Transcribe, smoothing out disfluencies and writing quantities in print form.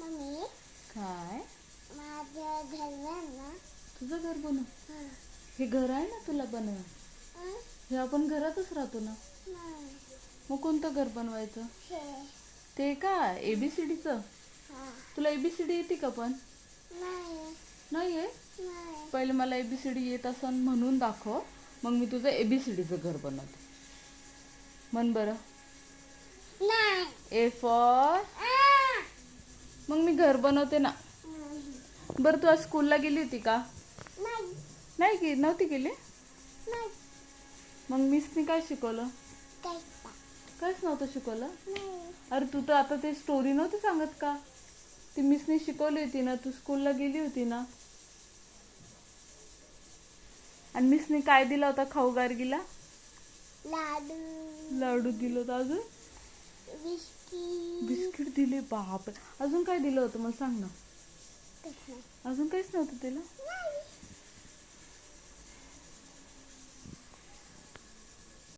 Mummy काय माझं घर ना. तुझं घर बनव. हे घर आहे ना तुला बनव. हे आपण घरातच राहतो ना. मग कोणतं घर बनवायचं? ते काय ABCDचं? तुला ABCD येते का पण? नाही आहे. पहिले मला ABCD येत असन म्हणून दाखव, मग मी तुझं ABCDचं घर बनवते. म्हण बरं. A for मग मी घर बनवते ना. बरं तू आज स्कूलला गेली होती का? नाही की नव्हती गेली. मग मिसनी काय शिकवलं? काहीच नव्हतं शिकवलं. अरे तू तर आता ते स्टोरी नव्हती सांगत का? ती मिसनी शिकवली होती ना, तू स्कूलला गेली होती ना. आणि मिसनी काय दिला होता खाऊ गार्गीला? लाडू दिलं होतं. अजून बिस्किट दिले. बाप, अजून काय दिलं होतं मला सांग ना. अजून काहीच नव्हतं दिलं.